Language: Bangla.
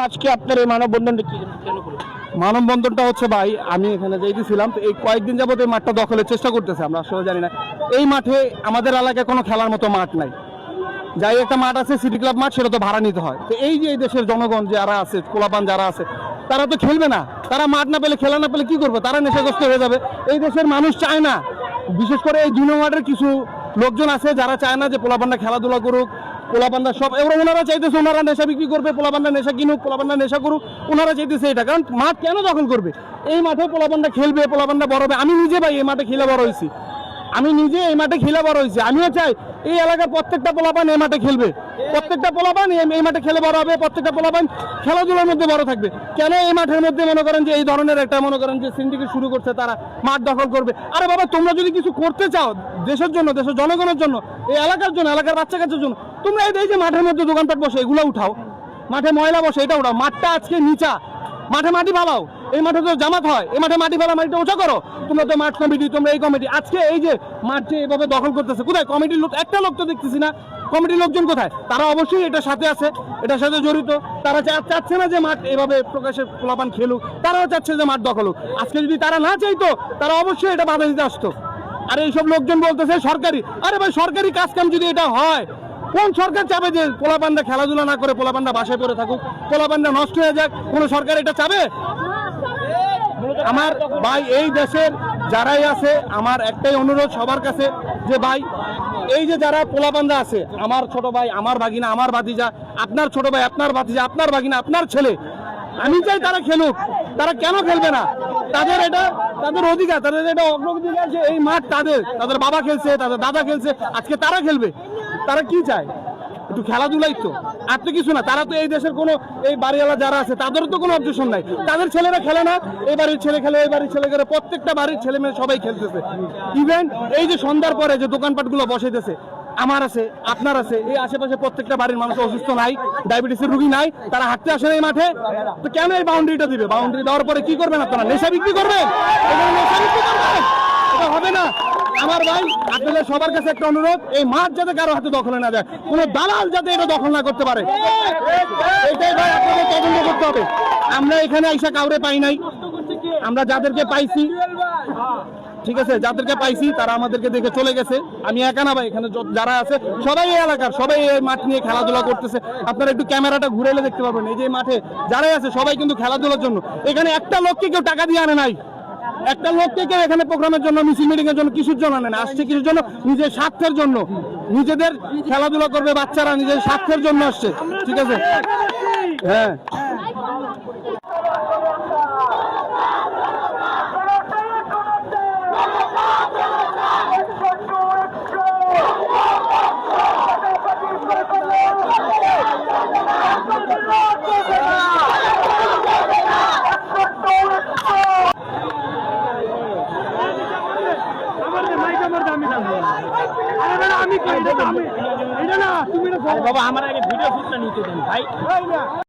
আজকে আপনার এই মানববন্ধনটা কেন করলেন? মানববন্ধনটা হচ্ছে ভাই, আমি এখানে যাইতেছিলাম তো এই কয়েকদিন যাবত এই মাঠটা দখলের চেষ্টা করতেছে, আমরা আসলে জানি না। এই মাঠে আমাদের এলাকায় কোনো খেলার মতো মাঠ নাই। যাই একটা মাঠ আছে সিটি ক্লাব মাঠ, সেটা তো ভাড়া নিতে হয়। তো এই যে এই দেশের জনগণ যারা আছে, পোলাপান যারা আছে, তারা তো খেলবে না। তারা মাঠ না পেলে, খেলা না পেলে কি করবে? তারা নেশাগ্রস্ত হয়ে যাবে। এই দেশের মানুষ চায় না, বিশেষ করে এই 2 নং ওয়ার্ডের কিছু লোকজন আছে যারা চায় না যে পোলাপানরা খেলাধুলা করুক। পোলাপানরা সব এবার ওনারা চাইতেছে ওনারা নেশা বিক্রি করবে, পোলাপানরা নেশা কিনুক, পোলাপানরা নেশা করুক, ওনারা চাইতেছে এটা। কারণ মাঠ কেন দখল করবে? এই মাঠে পোলাপানরা খেলবে, পোলাপানরা বড় হবে। আমি নিজে ভাই এই মাঠে খেলে বড় হয়েছি, আমি নিজে এই মাঠে খেলে বড় হয়েছি। আমিও চাই এই এলাকার প্রত্যেকটা পোলাপান এই মাঠে খেলবে, প্রত্যেকটা পোলাপান এই মাঠে খেলে বড় হবে, প্রত্যেকটা পোলাপান খেলাধুলার মধ্যে বড় থাকবে। কেন এই মাঠের মধ্যে মনে করেন যে এই ধরনের একটা মনে করেন যে সিন্ডিকেট শুরু করছে, তারা মাঠ দখল করবে? আরে বাবা, তোমরা যদি কিছু করতে চাও দেশের জন্য, দেশের জনগণের জন্য, এই এলাকার জন্য, এলাকার বাচ্চা কাচ্চার জন্য, তোমরা এই যে মাঠের মধ্যে দোকানপাট বসে এগুলো উঠাও, মাঠে ময়লা বসে এটা উঠাও। মাঠটা আজকে নিচা, মাঠে মাটি ফালাও। এই মাঠে তো জামাত হয়, এই মাঠে মাটি ফালা, মাটিটা উঁচা করো। তোমরা তো মাঠ কমিটি, তোমরা এই কমিটি। আজকে এই যে মাঠ যে এভাবে দখল করতেছে, কোথায় কমিটির লোক? একটা লোক তো দেখতেছি না। কমিটির লোকজন কোথায়? তারা অবশ্যই এটার সাথে আছে, এটার সাথে জড়িত। তারা চাচ্ছে না যে মাঠ এভাবে প্রকাশে পোলাপান খেলুক, তারাও চাচ্ছে যে মাঠ দখল হোক। আজকে যদি তারা না চাইতো, তারা অবশ্যই এটা বাধা দিতে আসতো। আর এইসব লোকজন বলতেছে সরকারি। আরে ভাই, সরকারি কাজ কাম যদি এটা হয়, কোন সরকার চাবে যে পোলাপানরা খেলাধুলা না করে পোলাপানরা বাসায় পড়ে থাকুক, পোলাপানরা নষ্ট হয়ে যাক? কোন সরকার এটা চাবে? আমার ভাই, এই দেশের যারাই আছে, আমার একটাই অনুরোধ সবার কাছে যে ভাই, এই যে যারা পোলাপানরা আছে, আমার ছোট ভাই, আমার ভাগিনা, আমার ভাতিজা, আপনার ছোট ভাই, আপনার ভাতিজা, আপনার ভাগিনা, আপনার ছেলে, আমি চাই তারা খেলুক। তারা কেন খেলবে না? তাদের এটা তাদের অধিকার, তাদের এটা অগ্রাধিকার যে এই মাঠ তাদের, তাদের বাবা খেলছে, তাদের দাদা খেলছে, আজকে তারা খেলবে। তারা কি চায়? একটু খেলাধুলাই তো, আর তো কিছু না। তারা তো এই দেশের কোনো, এই বাড়িওয়ালা যারা আছে তাদেরও তো কোনো অবজেকশন নাই। তাদের ছেলেরা খেলে না, এই বাড়ির ছেলে খেলে, এই বাড়ির ছেলে খেলে, প্রত্যেকটা বাড়ির ছেলে মেয়ে সবাই খেলতেছে। ইভেন এই যে সন্ধ্যার পরে যে দোকানপাটগুলো বসাইতেছে, আমার আছে, আপনার আছে, এই আশেপাশে প্রত্যেকটা বাড়ির মানুষ অসুস্থ নাই, ডায়াবেটিসের রোগী নাই, তারা হাঁটতে আসে না এই মাঠে। তো কেন এই বাউন্ডারিটা দিবে? বাউন্ডারি দেওয়ার পরে কি করবেন আপনারা? নেশা বিক্রি করবেন? নেশা বিক্রি করবেন? এটা হবে না। আমার ভাই, আপনাদের সবার কাছে একটা অনুরোধ, এই মাঠ যাতে কারো হাতে দখলে না যায়, কোনো দালাল যাতে এটা দখল না করতে পারে, এটাই ভাই আপনাদের তদন্ত করতে হবে। আমরা এখানে আইসা কাউরে পাই নাই, আমরা যাদেরকে পাইছি, ঠিক আছে, যাদেরকে পাইছি তারা আমাদেরকে দেখে চলে গেছে। আমি একা না ভাই, এখানে যারা আছে সবাই এই এলাকার, সবাই এই মাঠ নিয়ে খেলাধুলা করতেছে। আপনারা একটু ক্যামেরাটা ঘুরাইলে দেখতে পারবেন, এই যে মাঠে যারাই আছে সবাই কিন্তু খেলাধুলার জন্য। এখানে একটা লোককে কেউ টাকা দিয়ে আনে নাই, একটা লোককে কেউ এখানে প্রোগ্রামের জন্য, মিছিল মিটিং এর জন্য, কিছুর জন্য আনে না। আসছে কিছুর জন্য? নিজের স্বার্থের জন্য। নিজেদের খেলাধুলা করবে বাচ্চারা, নিজের স্বার্থের জন্য আসছে, ঠিক আছে? হ্যাঁ, বাবা, আমার আগে ভিডিও ফুটটা নিতে দেন ভাই।